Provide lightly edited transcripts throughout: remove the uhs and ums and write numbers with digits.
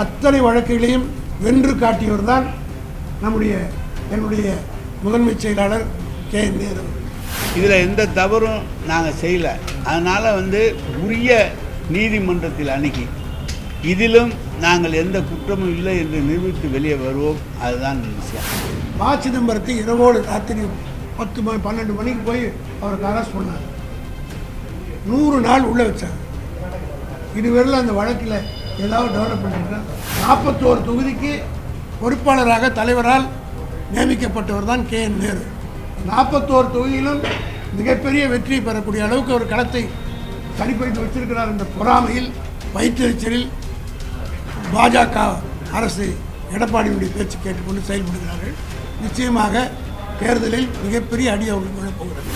அத்தனை வழக்குகளையும் வென்று காட்டியவர் தான் என்னுடைய முதன்மை செயலாளர் KN நேரு. இதில் எந்த தவறும் நாங்கள் செய்யலை. அதனால் உரிய நீதிமன்றத்தில் அணுகி இதிலும் நாங்கள் எந்த குற்றமும் இல்லை என்று நிரூபித்து வெளியே வருவோம். அதுதான் விஷயம். சிதம்பரத்தை இரவோடு ராத்திரி 10-12 மணிக்கு போய் அவருக்கு அரெஸ்ட் பண்ணாங்க. 100 நாள் உள்ளே வச்சாங்க. இதுவரையில் அந்த வழக்கில் ஏதாவது டெவலப் பண்ணிருக்கா? 41 தொகுதிக்கு பொறுப்பாளராக தலைவரால் நியமிக்கப்பட்டவர் தான் KN நேரு. 41 தொகுதியிலும் மிகப்பெரிய வெற்றியை பெறக்கூடிய அளவுக்கு ஒரு களத்தை சரிப்படுத்தி வச்சிருக்கிறார் என்ற பொறாமையில் வயிற்றெரிச்சலில் பாஜக அரசு எடப்பாடியுடைய பேச்சு கேட்டுக்கொண்டு செயல்படுகிறார்கள். நிச்சயமாக தேர்தலில் மிகப்பெரிய அடி அவர்களுக்கு விழப்போகிறது.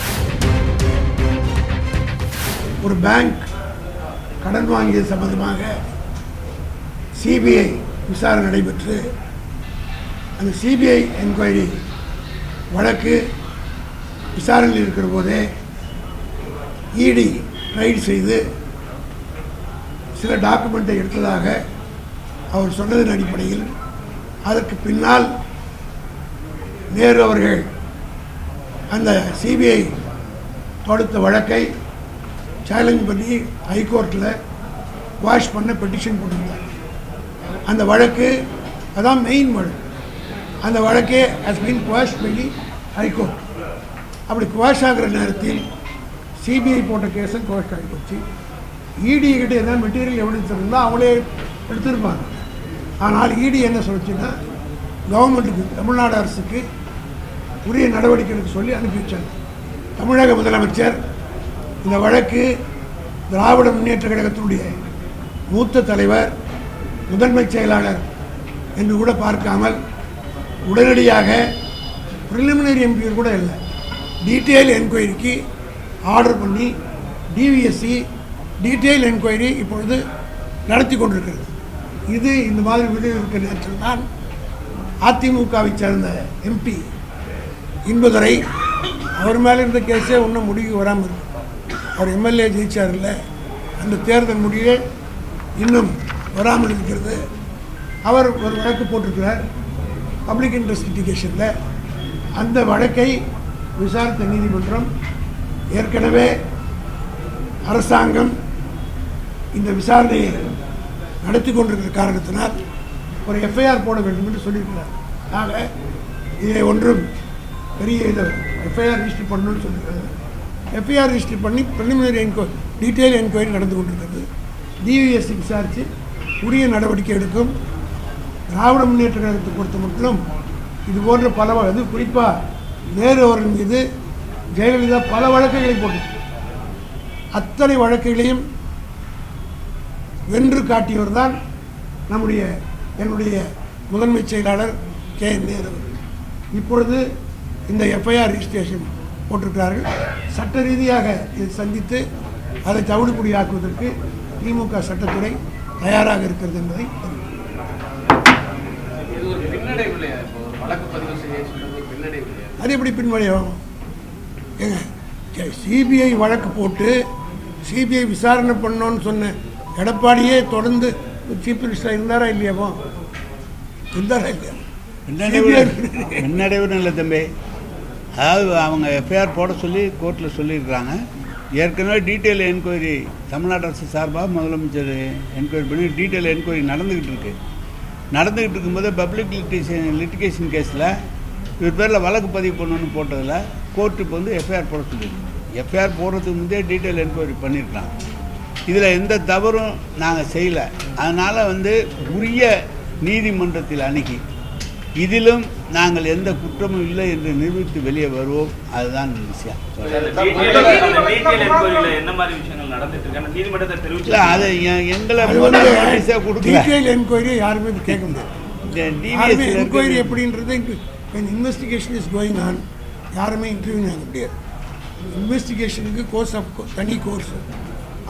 ஒரு பேங்க் கடன் வாங்கியது சம்பந்தமாக CBI விசாரணை நடைபெற்று அந்த CBI என்கொயரி வழக்கு விசாரணையில் இருக்கிற போதே ED ரைடு செய்து சில டாக்குமெண்ட்டை எடுத்ததாக அவர் சொன்னதன் அடிப்படையில் அதற்கு பின்னால் நேரு அவர்கள் அந்த CBI தொடுத்த வழக்கை சேலஞ்ச் பண்ணி ஹைகோர்ட்டில் குவாஷ் பண்ண பெட்டிஷன் போட்டிருந்தார். அந்த வழக்கு அதான் மெயின் வழக்கு. அந்த வழக்கே ஹஸ் பீன் குவாஷ் பண்ணி ஹைகோர்ட். அப்படி குவாஷ் ஆகிற நேரத்தில் CBI போட்ட கேஸும் குவாஷ் ஆகி போச்சு. ED கிட்ட என்ன மெட்டீரியல் எவிடன்ஸ் இருந்தால் அவங்களே எடுத்திருப்பாங்க. ஆனால் ED என்ன சொல்லிச்சுன்னா கவர்மெண்ட்டுக்கு தமிழ்நாடு அரசுக்கு உரிய நடவடிக்கை எடுக்க சொல்லி அனுப்பி வச்சாங்க. தமிழக முதலமைச்சர் இந்த வழக்கு திராவிட முன்னேற்ற கழகத்தினுடைய மூத்த தலைவர் முதன்மை செயலாளர் என்று கூட பார்க்காமல் உடனடியாக ப்ரிலிமினரி என்கொயரி கூட இல்லை, டீட்டெயில் என்கொயரிக்கு ஆர்டர் பண்ணி DVSC டீட்டெயில் என்கொயரி இப்பொழுது நடத்தி கொண்டிருக்கிறது. இது இந்த மாதிரி விடுதலை இருக்கிற நேரத்தில் தான் அதிமுகவை சேர்ந்த MP இன்பதுரை அவர் மேலே இருந்த கேஸே இன்னும் முடிவு வராமல் இருக்கு. அவர் MLA ஜெயிச்சார் இல்லை, அந்த தேர்தல் முடிவே இன்னும் வராமல் இருக்கிறது. அவர் ஒரு வழக்கு போட்டிருக்கிறார் பப்ளிக் இன்ட்ரெஸ்ட் லிட்டிகேஷனில். அந்த வழக்கை விசாரித்த நீதிமன்றம் ஏற்கனவே அரசாங்கம் இந்த விசாரணையை நடத்தி கொண்டிருக்கிற காரணத்தினால் ஒரு FIR போட வேண்டும் என்று சொல்லியிருக்கிறார். ஆக இதை ஒன்றும் பெரிய இதை FIR ரிஜிஸ்டர் பண்ணணும்னு சொல்லியிருக்காங்க. FIR ரிஜிஸ்டர் பண்ணி ப்ரிலிமினரி டீட்டெயில் என்கொயரி நடந்து கொண்டிருக்கிறது. DVSC விசாரித்து உரிய நடவடிக்கை எடுக்கும். திராவிட முன்னேற்ற கழகத்தை பொறுத்த மட்டும் இது போன்ற பல குறிப்பாக நேரு அவர்கள் மீது ஜெயலலிதா பல வழக்குகளை போட்டு அத்தனை வழக்குகளையும் வென்று காட்டியவர் தான் என்னுடைய முதன்மை செயலாளர் KN நேரு. இப்பொழுது இந்த FIR ரிஜிஸ்ட்ரேஷன் போட்டிருக்கிறார்கள். சட்ட ரீதியாக இதை சந்தித்து அதை தவிடுபடியாக்குவதற்கு திமுக சட்டத்துறை தயாராக இருக்கிறது என்பதை அது எப்படி பின்வழியாகும்? CBI வழக்கு போட்டு CBI விசாரணை பண்ணோன்னு சொன்ன எடப்பாடியே தொடர்ந்து சீஃப் மினிஸ்டராக இருந்தாரா இல்லையாவோ? இருந்தாரா இல்லையா? பின்னடைவுன்னு இல்லை தம்பி. அதாவது அவங்க FIR போட சொல்லி கோர்ட்டில் சொல்லியிருக்கிறாங்க. ஏற்கனவே டீட்டெயில் என்கொயரி தமிழ்நாடு அரசு சார்பாக முதலமைச்சர் என்கொயரி பண்ணி டீட்டெயில் என்கொயரி நடந்துக்கிட்டு இருக்கும்போது பப்ளிக் லிட்டிகேஷன் கேஸில் இவர் பேரில் வழக்கு பதிவு பண்ணணும்னு போட்டதில் கோர்ட்டு இப்போ FIR போட சொல்லியிருக்கு. FIR போடுறதுக்கு முந்தைய டீட்டெயில் என்கொயரி பண்ணியிருக்கலாம். இதில் எந்த தவறும் நாங்கள் செய்யலை. அதனால் உரிய நீதிமன்றத்தில் அணுகி இதிலும் நாங்கள் எந்த குற்றமும் இல்லை என்று நிரூபித்து வெளியே வருவோம். அதுதான் விஷயம். அதை எங்களை என்கொயரி யாருமே கேட்க முடியாது. என்கொயரி எப்படின்றது இன்வெஸ்டிகேஷன் இஸ் கோயிங் ஆன். யாருமே இன்டர்வியூ ஆக முடியாது. இன்வெஸ்டிகேஷனுக்கு தனி கோர்ஸ்,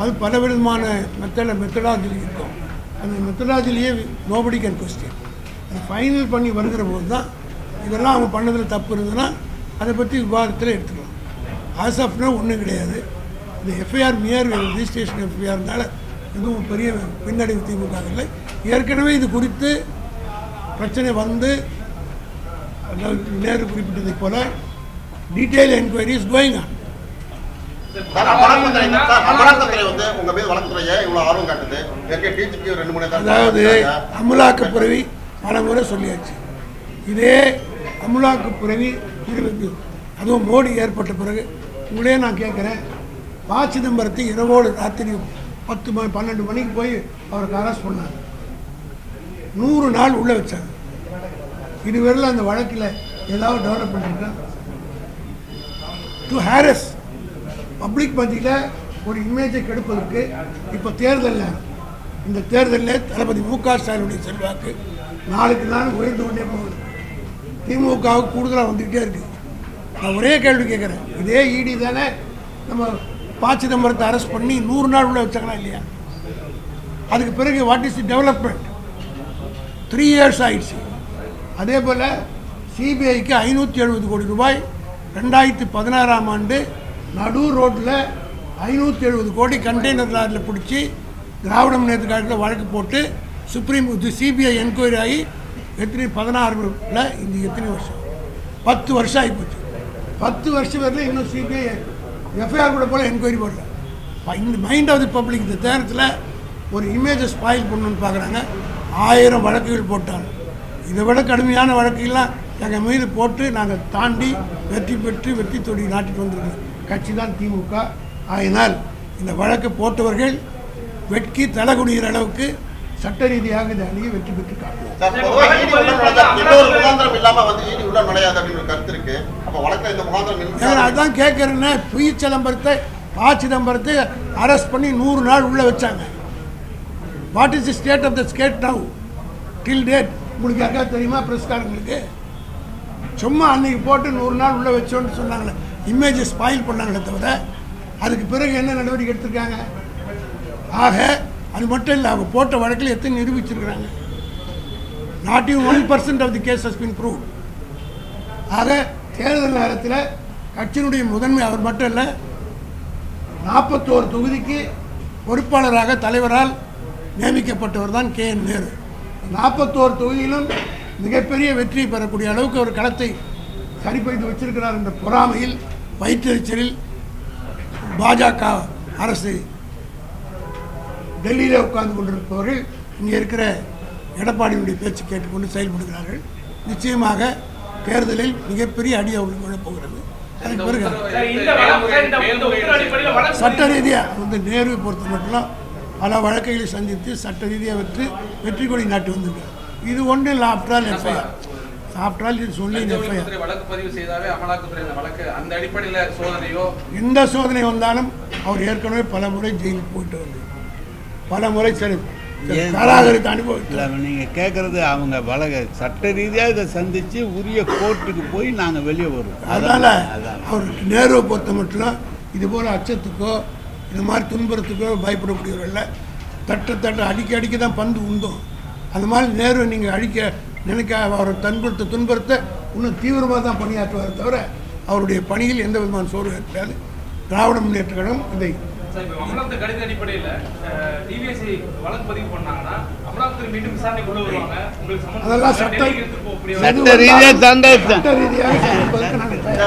அது பல விதமான மெத்தடாலஜி இருக்கும். அந்த மெத்தடாலஜிலேயே நோபடி கேன் கொஸ்டின். அதை ஃபைனல் பண்ணி வருகிற போது தான் இதெல்லாம் அவங்க பண்ணதில் தப்பு இருந்ததுன்னா அதை பற்றி விவாதத்தில் எடுத்துக்கலாம். ஆஸ் ஆஃப் நோ ஒன்றும் கிடையாது. இந்த FIR மியர் ரிஜிஸ்ட்ரேஷன் FIRனால எதுவும் பெரிய பின்னடைவு திமுக இல்லை. ஏற்கனவே இது குறித்து பிரச்சனை வந்து நேரு குறிப்பிட்டதை போல detail enquiry is going on. அதாவது அமலாக்கப்புறவி பல முறை சொல்லியாச்சு. இதே அமலாக்கப்புறவி அதுவும் மோடி ஏற்பட்ட பிறகு உங்களே நான் கேட்குறேன், ப. சிதம்பரத்தை இரவோடு ராத்திரி 10-12 மணிக்கு போய் அவருக்கு அரெஸ்ட் பண்ணாங்க. 100 நாள் உள்ளே வச்சாங்க. இதுவரையில் அந்த வழக்கில் ஏதாவது டெவலப்மெண்ட் இருக்கா? டு ஹாரஸ் பப்ளிக் மத்தியில் ஒரு இமேஜை கெடுப்பதற்கு இப்போ தேர்தலில் இந்த தேர்தலில் தளபதி மு.க. ஸ்டாலினுடைய செல்வாக்கு நாளுக்கு நாள் உயர்ந்து கொண்டே போகுது. திமுகவுக்கு கூடுதலாக வந்துக்கிட்டே இருக்குது. நான் ஒரே கேள்வி கேட்குறேன், இதே இடி தானே நம்ம ப. சிதம்பரத்தை அரெஸ்ட் பண்ணி 100 நாள் உள்ள வச்சாங்களா இல்லையா? அதுக்கு பிறகு what is the development? 3 years ஆயிடுச்சு. அதே போல் சிபிஐக்கு 570 கோடி ரூபாய் 2016ஆம் ஆண்டு நடு ரோட்டில் 570 கோடி கண்டெய்னர் லாரியில் பிடிச்சி திராவிட முன்னேற்ற கழகத்தில் வழக்கு போட்டு சுப்ரீம் சிபிஐ என்கொயரி ஆகி எத்தனை 16ல் இந்த எத்தனை வருஷம் 10 வருஷம் ஆகிப்போச்சு. 10 வருஷம் வரல இன்னும் சிபிஐ எஃப்ஐஆர் கூட போல் என்கொயரி போடல. இந்த மைண்ட் ஆஃப் தி பப்ளிக் இந்த தேரத்தில் ஒரு இமேஜை ஸ்பாயில் பண்ணணுன்னு பார்க்குறாங்க. 1000 வழக்குகள் போட்டாங்க. இதை விட கடுமையான வழக்குகள்லாம் எங்கள் மீது போட்டு நாங்கள் தாண்டி வெற்றி பெற்று வெற்றி தொடி நாட்டிட்டு வந்திருக்கோம். கட்சி தான் திமுக. ஆயினால் இந்த வழக்கு போட்டவர்கள் வெட்கி தலைகுனிகிற அளவுக்கு சட்ட ரீதியாக இந்த அணியை வெற்றி பெற்று காட்டுவோம். அதான் கேட்கறேன்னா, ப. சிதம்பரத்தை அரெஸ்ட் பண்ணி 100 நாள் உள்ள வச்சாங்க. What is the state of the state now till date? உங்களுக்கு யாருக்கா தெரியுமா? பிரஸ்காரங்களுக்கு சும்மா அன்னைக்கு போட்டு 100 நாள் உள்ள வச்சோன்னு சொன்னாங்களே, இமேஜை ஸ்பாயில் பண்ணாங்களே தவிர அதுக்கு பிறகு என்ன நடவடிக்கை எடுத்திருக்காங்க? ஆக அது மட்டும் இல்லை, அவங்க போட்ட வழக்கில் எத்தனை நிரூபிச்சிருக்கிறாங்க? Not even 1% of the case has been proved. ஆக தேர்தல் நேரத்தில் கட்சியினுடைய முதன்மை அவர் மட்டும் இல்லை, 41 தொகுதிக்கு பொறுப்பாளராக தலைவரால் நியமிக்கப்பட்டவர் தான் கே.என். நேரு. 41 தொகுதியிலும் மிகப்பெரிய வெற்றி பெறக்கூடிய அளவுக்கு ஒரு களத்தை சரிப்படுத்தி வச்சிருக்கிறார் என்ற பொறாமையில் வயிற்றெரிச்சலில் பாஜக அரசு டெல்லியில் உட்கார்ந்து கொண்டிருப்பவர்கள் இங்கே இருக்கிற எடப்பாடியுடைய பேச்சு கேட்டுக்கொண்டு செயல்படுகிறார்கள். நிச்சயமாக தேர்தலில் மிகப்பெரிய அடி அவர்களுக்கு விழப்போகிறது. அதுக்கு பிறகு சட்ட ரீதியாக வந்து நேருவை பொறுத்த மட்டும் பல வழக்குகளை சந்தித்து சட்ட ரீதியாக வெற்றி கொடி நாட்டு வந்திருக்கார். இது ஒன்று இல்லை. ஆஃப்டரால் எஃப்ஐஆர் இது சொல்லி எந்த சோதனை வந்தாலும் அவர் ஏற்கனவே பல முறை ஜெயிலுக்கு போயிட்டு வந்து பல முறை சரி காராகரித்து அனுபவித்து. நீங்கள் கேட்குறது அவங்க வழக்கு சட்ட ரீதியாக இதை சந்தித்து உரிய கோர்ட்டுக்கு போய் நாங்கள் வெளியே வருவோம். அதனால் அவருக்கு நேருவை பொறுத்த மட்டும் இதுபோல் அச்சத்துக்கோ இந்த மாதிரி துன்புறத்துக்கோ பயப்படக்கூடியவர்கள் தட்ட அடிக்க தான் பந்து உண்டும். அந்த மாதிரி நேரு நீங்கள் நினைக்க அவரை துன்புறுத்த இன்னும் தீவிரமாக தான் பணியாற்றுவார் தவிர அவருடைய பணியில் எந்த விதமான சோர்வு ஏற்படாது. திராவிட முன்னேற்ற கழகம் இதை கடித அடிப்படையில் அதெல்லாம் சட்ட ரீதியாக